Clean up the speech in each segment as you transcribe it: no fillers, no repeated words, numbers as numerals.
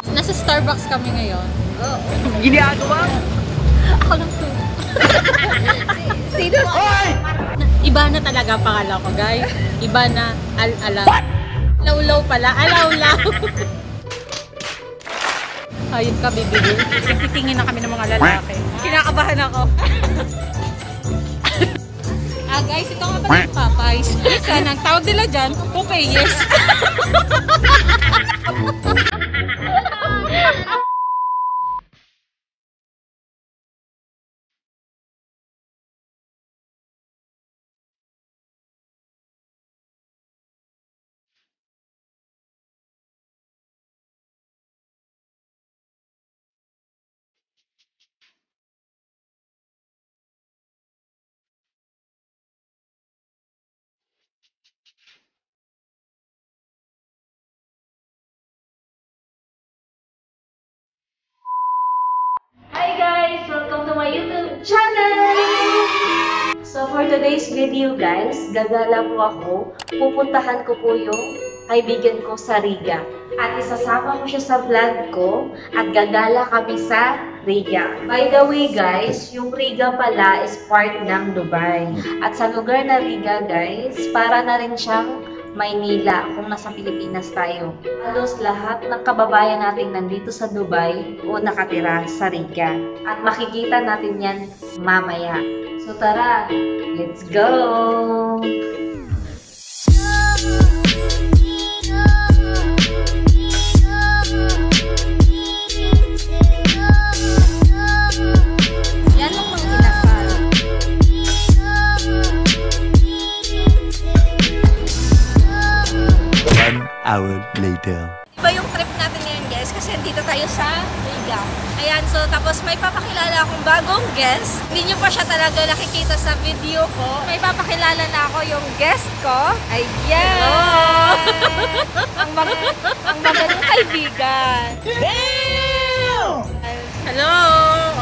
Nasa Starbucks kami ngayon. Oh. Ginagawa? Ako lang to. Sino? Iba na talaga ang pangalan ko, guys. Iba na al-alaw. Law-law pala. Alaw-law. Ayun ka, bibili. Titingin na kami ng mga lalaki. Kinakabahan ako. Guys, ito nga pala yung Popeyes. Sana, ang tawag nila dyan, Popeyes. Hi guys! Welcome to my YouTube channel! So for today's video guys, gagala po ako. Pupuntahan ko po yung kaibigan ko sa Riga. At isasama ko siya sa vlog ko at gagala kami sa Riga. By the way guys, yung Riga pala is part ng Dubai. At sa lugar na Riga guys, para na rin siyang Maynila kung nasa Pilipinas tayo. Halos lahat ng kababayan natin nandito sa Dubai o nakatira sa Riga. At makikita natin yan mamaya. So tara, let's go! Yan ang mga ginasal. 1 hour later. Iba yung trip natin ngayon guys kasi dito tayo sa Riga. Ayan, so tapos may papakilala akong bagong guest. Hindi nyo pa siya talaga nakikita sa video ko. May papakilala na ako yung guest ko. Ayan! ang magandang kaibigan. Damn! Hello!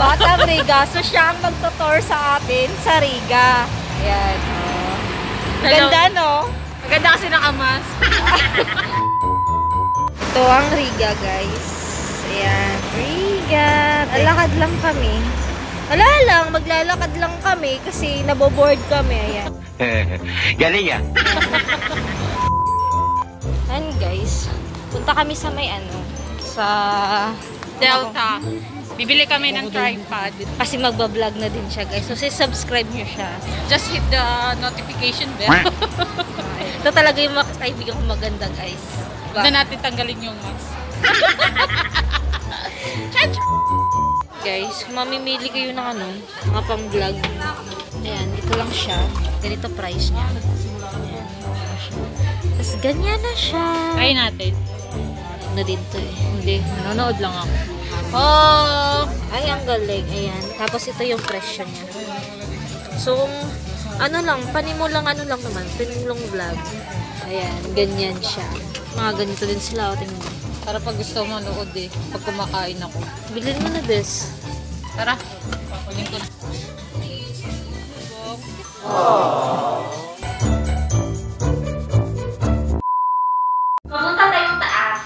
Batang Riga. So siya ang magtutor sa atin sa Riga. Ayan. Ganda, no? Maganda kasi nakamas. Ito ang Riga, guys. Ayan, Riga. Lalakad lang kami. Wala lang, maglalakad lang kami kasi naboboard kami. Ayan. Galing yan. Ayan, guys. Punta kami sa may sa Delta. Bibili kami ng tripod. Kasi magbablog na din siya, guys. So, subscribe nyo siya. Just hit the notification bell. Ito talaga yung mga kaibigan ko maganda, guys. Huwag na natin tanggalin yung mask. Guys, mamimili kayo ng mga pang-vlog. Ayan, ito lang siya. Ganito price niya. Ayan. Tapos ganyan na siya. Try natin. Ano din to eh. Hindi, nanonood lang ako. Oh! Ay, ang galing. Ayan. Tapos ito yung presyo niya. So, panimulong naman. Panimulong vlog. Ayan, ganyan siya. Mga ganito din sila. O, tingnan mo. Para pag gusto mo manood eh. Pag kumakain ako. Bilhin mo na this. Tara. Pakunin ko na. Pumunta tayong taas.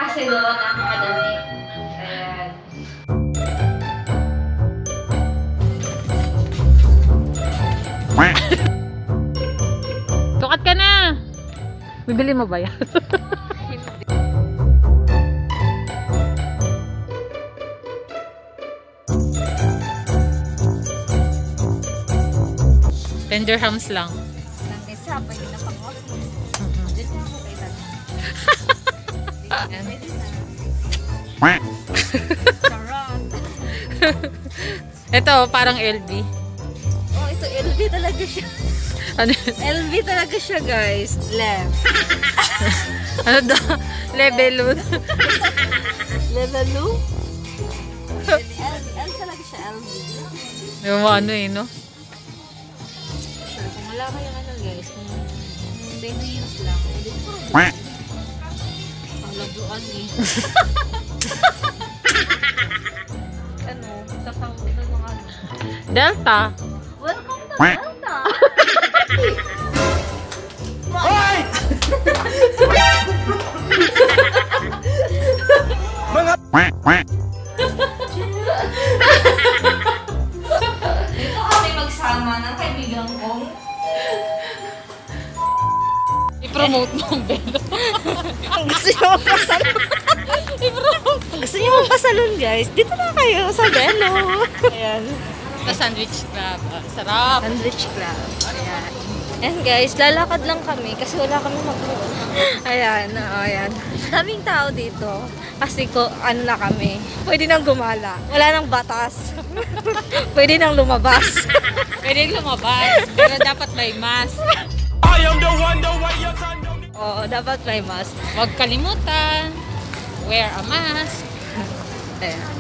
Kasi doon ang mga damit. Ayan. Sukat ka na! Bibili mo ba yan? $10 lang. Ito, parang LV. Oh, ito LV talaga siya. Ano? LV talaga siya, guys. Ano daw? Levelun. Levelun? L talaga siya, LV. Yung ano eh, no? Kung wala kayong guys, kung daily use lang, hindi ko labuan eh. Delta. Welcome to Delta. Hoy! magpasalon. Kung gusto niyo magpasalon, guys, dito na kayo sa Belo. Ayan. Sa Sandwich Club. Sarap. Sandwich Club. Ayan. Ayan guys, lalakad lang kami kasi wala kami mag-roll. Ayan, ayan. Daming tao dito. Kasi ano na kami. Pwede nang gumala. Wala nang batas. Pwede nang lumabas. Pwede lumabas. Pero dapat may mask. Oo, dapat may mask. Huwag kalimutan. Wear a mask. Ayan.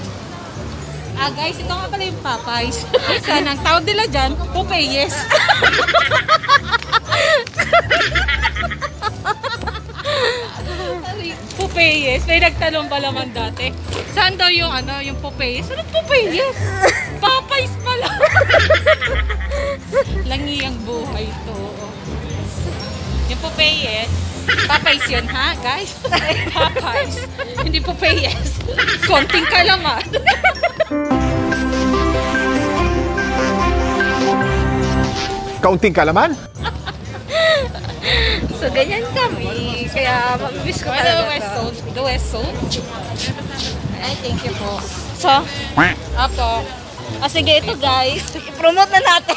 Guys, ito nga pala yung Popeyes. Sana ang tawag nila dyan, Popeyes. Popeyes. May nagtanong ba naman dati? Saan daw yung yung Popeyes? Ano Popeyes? Popeyes pala. Langi ang buhay to. Yung Popeyes. Popeyes yun ha, guys? Popeyes. Hindi Popeyes. Konting kalaman. Kaunting kalaman? So, ganyan kami. Kaya, mamiss ko talaga to. The West Zone? Ay, thank you po. So, Apo. sige ito guys. I-promote na natin.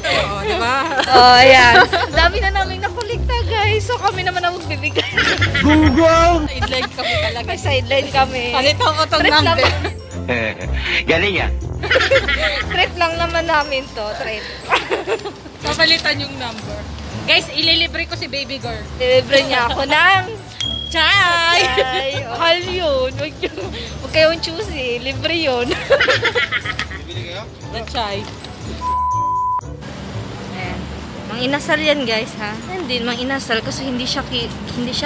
Oo, diba? Ayan. Dami na namin nakulikta guys. So, kami naman ang magbibigay. Sideline kami talaga. May sideline kami. Palitan ko itong Trip number. Galing ah. Trip lang naman namin to. Trip. Papalitan yung number. Guys, ililibre ko si baby girl. Deliver niya ako ng Chai! Ay, mahal yun. Huwag kayong choosy. Libre yun. The chai. Ayan. Mang inasal yan guys ha. Hindi mang inasal kasi hindi siya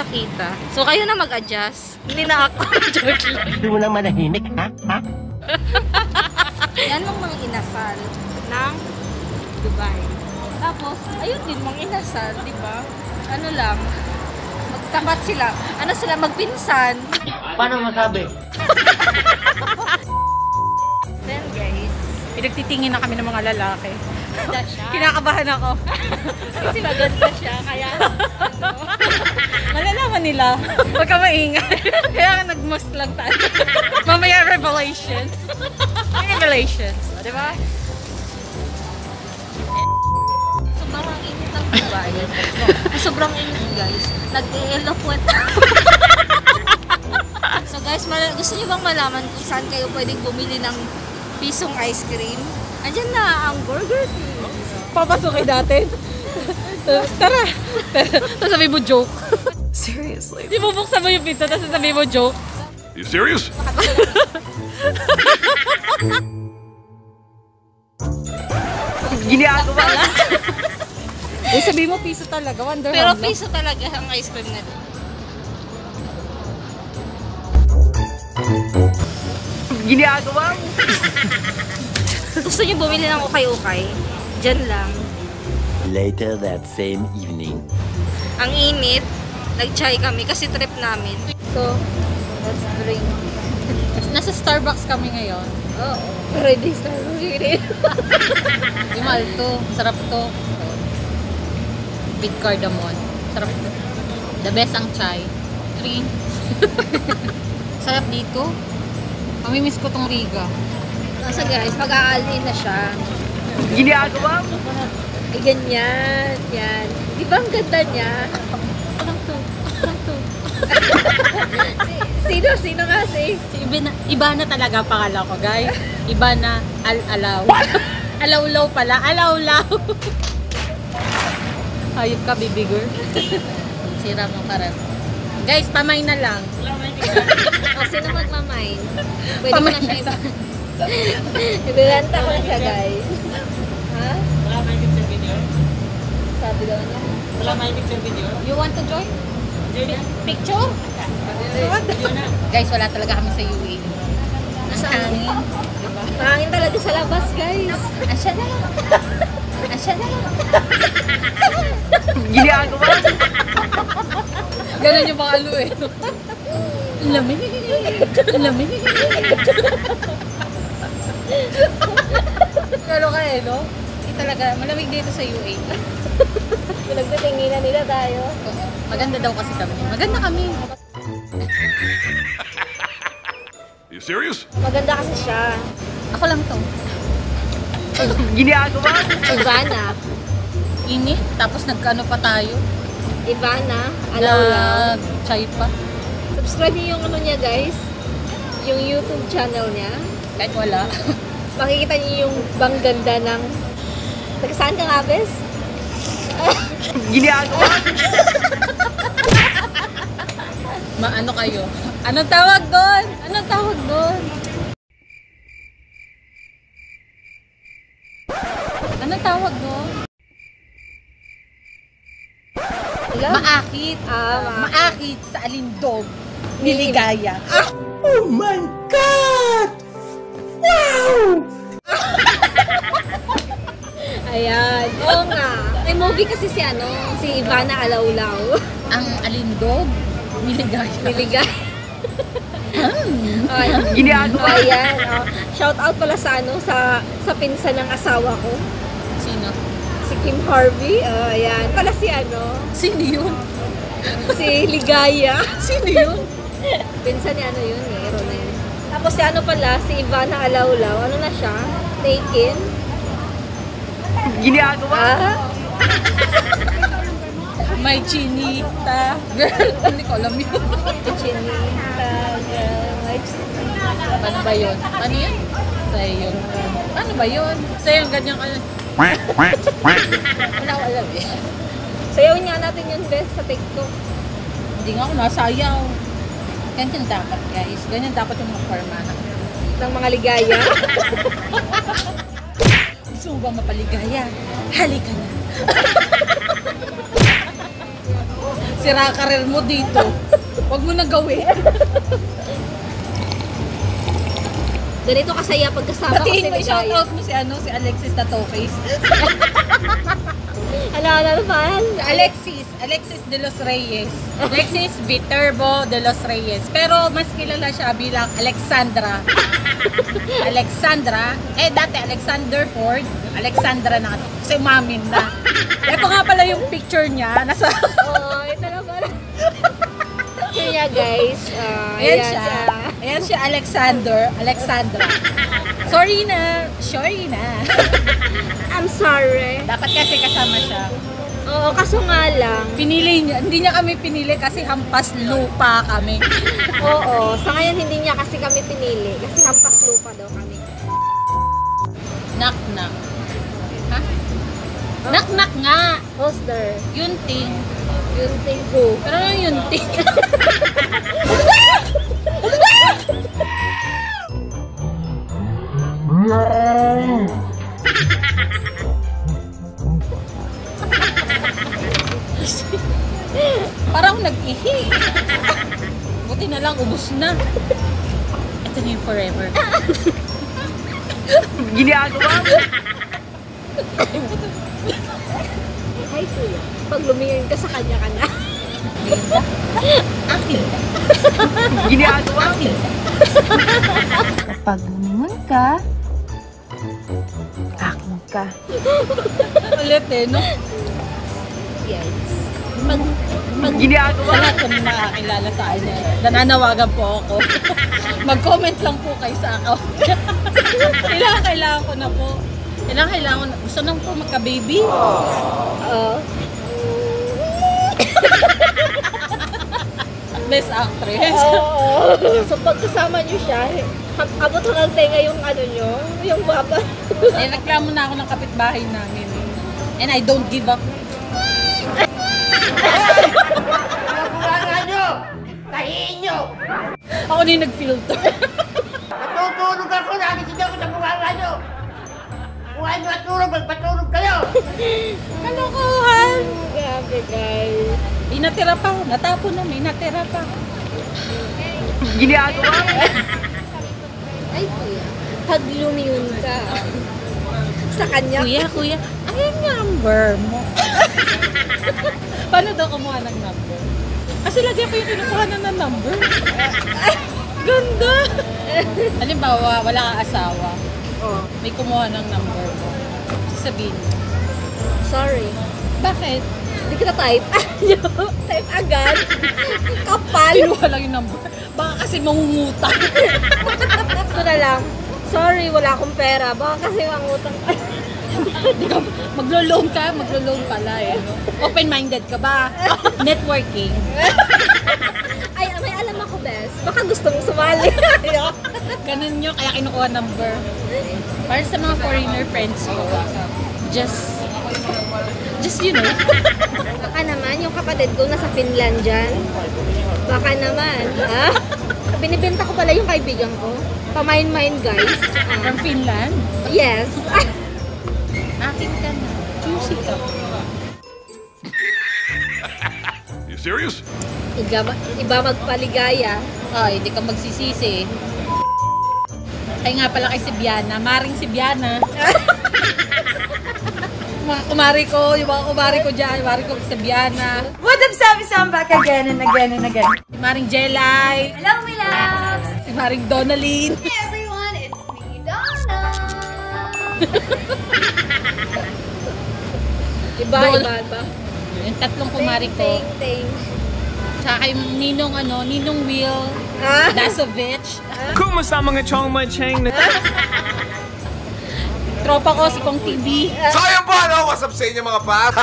kita. So kayo na mag-adjust. Hindi na ako. Joke lang. Gusto mo lang manahimik, ha? Ha? Yan mang inasal ng Dubai. Tapos, ayun din mang inasal, di ba? Ano lang, magtapat sila. Ano sila, magpinsan. Paano masabi? Then guys, Pinagtitingin na kami ng mga lalaki. ganda siya. Kinakabahan ako. Kasi maganda siya, kaya Malalaman nila. Huwag ka maingay. Kaya nag-must lang tayo. Mamaya revelations. Revelations. O, diba? sobrang init ng Dubai. Sobrang init guys. Nag-eloquent. So guys, gusto niyo bang malaman kung saan kayo pwedeng bumili ng pisong ice cream? Andyan na ang Burger King. Papasukin natin. Tara. Tapos sabi mo joke. Seriously? Di mo buksan mo yung pinto, tapos sabi mo joke. You serious? Ginagawa lang. Sabi mo piso talaga. Wonder Pero Home, no? piso talaga ang ice cream na to. Ginagawa mo. Gusto niyo bumili ng ukay-ukay? Diyan lang. Later that same evening. Ang init. Nag-chai kami kasi trip namin. So, let's drink. Nasa Starbucks kami ngayon. Oo. Ready Starbucks yun. Yung mahal to. Sarap to. With cardamom. Sarap to. The best ang chai. 3. Sarap dito. Mamimiss ko tong Riga. So guys, mag-aalin na siya. Ginagawa mo? Eh, ganyan. Yan. Di ba ang ganda niya? Parang to. Parang to. Sino nga si? Iba na talaga ang pangalan ko, guys. Iba na Al-Alaw. Alawlaw pala. Alawlaw. Hayop ka, baby girl. Sira mo karat. Guys, pamay na lang. O, sino magmamay? Pwede mo na siya iba. Ibibenta ko na siya, guys. Ha? Wala may picture video? Sabi daw niya. Wala may picture video? You want to join? Picture? Yun na. Guys, wala talaga kami sa UAE. Ang hangin. Diba? Mahangin talaga sa labas, guys. Asya na lang. Asya na lang. Ginagawa? Ganun yung mga alu eh. Lamig. Lamig. Pero kaya, no? Hindi talaga. Malamig dito sa UAE. Pinagtitinginan nila tayo. Maganda daw kasi kami. Maganda kami. You serious? Maganda kasi siya. Ako lang to. Ivana. Init. Tapos nagkano pa tayo. Ivana. Alaw-law. Chai pa. Subscribe niyo yung ano niya, guys. Yung YouTube channel niya. Kahit wala. Makikita niyo yung bang ganda ng... Taga saan ka nga, Bes? Maano kayo? Anong tawag doon? Anong tawag doon? Anong tawag doon? Alam? Maakit. Ah, Maakit sa alindog. Niligaya. Ayan. Oo nga. May movie kasi si Ivana Alaw-law. Ang alindog. Niligaya. Niligay. Ayan. Oh. Shout out pala sa pinsan ng asawa ko. Sino? Si Kim Harvey. Ayan. Pala Sino yun? si Ligaya. Sino yun? Pinsan ni yun eh, Ronel. Tapos si pala, si Ivana Alaw-law. Ano na siya? Taken. Ah? May chinita. Girl, hindi ko alam yun. Chinita. Paano ba yun? Paano yun? Sa'yo yun. Paano ba yun? Sa'yo yung ganyan ka. Wala ko alam eh. Sayawin nga natin yun, Bes, sa TikTok. Hindi nga ako nasayaw. Ganyan dapat, guys. Ganyan dapat yung mga formahan. Ng mga ligaya. Gusto mo ba mapaligaya? Halika na. Sira karir mo dito. Huwag mo na gawin. Ganito kasaya pagkasama ko si Patiin mo, ligaya. shoutout mo si Alexis na two-face. Ano naman? Alexis de los Reyes. Alexis Viterbo de los Reyes. Pero mas kilala siya bilang Alexandra. Dati Alexander Ford. Alexandra na. Kasi umamin na. Ito nga pala yung picture niya. Nasa... Oh, ito na pala. Kaya guys. Ayan siya, Alexandra. Sorry na. I'm sorry. Dapat kasi kasama siya. Oo, kaso nga lang. Pinili niya. Hindi niya kami pinili kasi hampas lupa kami. Oo, sa ngayon hindi niya kasi kami pinili. Kasi hampas lupa daw kami. Knock. Ha? Knock nga. Hoster. Yunting. Yunting ko. Pero ano yunting? Parang nag-ihi. Buti na lang, ubos na. Ito na yung forever. Ay, kuya. Pag lumingin ka sa kanya ka na. Akin. Akin. Kapag lumingon ka, akin ka. Ulit eh, no? Yes. Sa lahat kami nakakilala sa kanya. Nananawagan po ako. Mag-comment lang po kayo sa account. Kailangan ko na po. Kailangan ko na. Gusto nang po magka-baby. Oo. Best actress. Oo. So pag kasama niyo siya, abot hanggang tenga yung nyo, yung baba. Eh, reklamo na ako ng kapitbahay namin. And I don't give up. Ako na yung nag-filter. Natutulog ako, nakikita ko sa bunganga nyo. Kung ano matulog, magpatulog kayo. Kalokohan! Grabe guys. May natira pa. Natapon na, may natira pa. Ay kuya, pag lumingon ka sa kanya. Kuya, ano yung number mo? Paano daw kumuha ng number? Kasi lagi ako yung kinukuha na ng number. Ganda! Halimbawa, wala kang asawa. Oh, May kumuha ng number mo. Sasabihin mo. sorry. Bakit? Hindi ka na type. Type agad. Kapal. Kinuha lang yung number. Baka kasi mangungutang. Ito na lang. Sorry, wala akong pera. Baka kasi mangutang. Maglo-loan pala eh. No? Open-minded ka ba? Networking. Ay, may alam ako, bes. Baka gusto mong sumali. Ganun nyo, kaya kinukuha number. Para sa mga foreigner friends ko, just you know. Baka naman, yung kapatid ko nasa Finland dyan. Baka naman, ha? Binibenta ko pala yung kaibigan ko. Pamain-main, guys. From Finland? Yes. Akin ka na. Juicy ka. You serious? Iba magpaligaya. Ay, hindi ka magsisisi. Ay nga pala kay si Biana. Maring si Biana. Mga kumari ko, yung mga kumari ko dyan. Kumari ko si Biana. What up, Sabi? I'm back again and again and again. Si Maring Jelay. Hello, my loves! Si Maring Donaline. Hey everyone, it's me, Donna! Iba. Yung tatlong kumari ko. Ting. Tsaka kay Ninong Ninong Will. Ha? Dasovich. Kumusta mga chong macheng na... Tropa ko si Kong TV. So ayun po, what's up sa inyo mga par?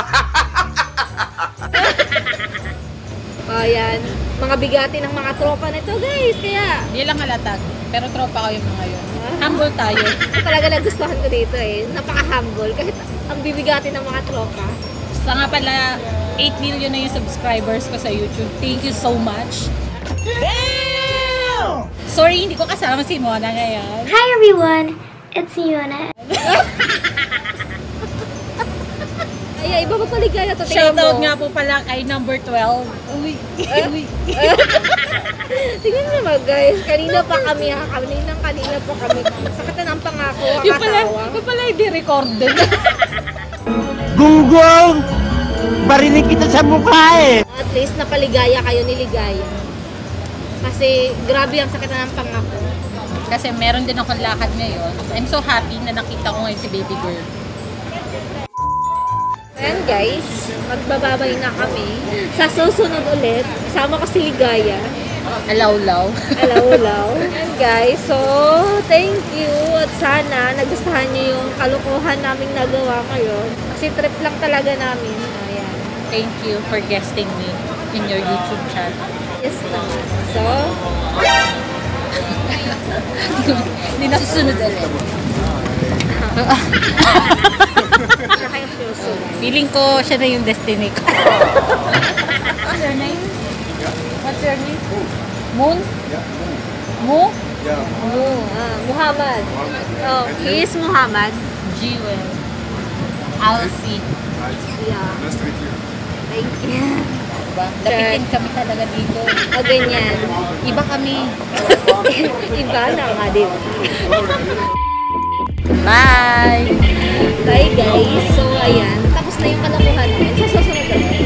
Ayan. Mga bigati ng mga tropa nito, guys. Kaya, Hindi lang halatag. Pero tropa ko yung mga yun. Humble tayo. talaga nagustuhan ko dito eh. Napaka-humble. Kahit ang bibigati ng mga tropa. Sa nga pala, 8 million na yung subscribers ko sa YouTube. Thank you so much. Damn! Sorry, hindi ko kasama si Mona ngayon. Hi everyone, it's Yuna. Ay, iba magpaligaya to. Shoutout nga po pala kay number 12. Uy. Tingnan mo naman, guys. Kanina pa kami ha. Kanina pa kami. Sakit na ng pangako. Yung pala hindi recorded. Gunggong! Barinig kita sa mukha eh! At least napaligaya kayo ni Ligaya. Kasi grabe ang sakit na ng pangako. Kasi meron din akong lakad ngayon. I'm so happy na nakita ko ngayon si baby girl. Ayan guys, magbababay na kami. Sa susunod ulit, kasama ko si Ligaya. Alaw-law. Ayan guys, so thank you. At sana nagustuhan niyo yung kalokohan naming nagawa ngayon. Kasi trip lang talaga namin. Ayan. Thank you for guesting me in your YouTube channel. Yes naman. So, Hindi na susunod ulit. Feeling ko siya na yung destiny ko. What's your name? What's your name? Moon? Mo? Muhammad. Oh, he is Muhammad. Jewel. Alcy. Yeah. Nice to meet you. Thank you. Diba? Lapitin kami talaga dito. O ganyan. Iba kami. Iba na nga din. Bye! Bye guys. So ayan, tapos na yung kalokohan namin. Sa susunod ulit.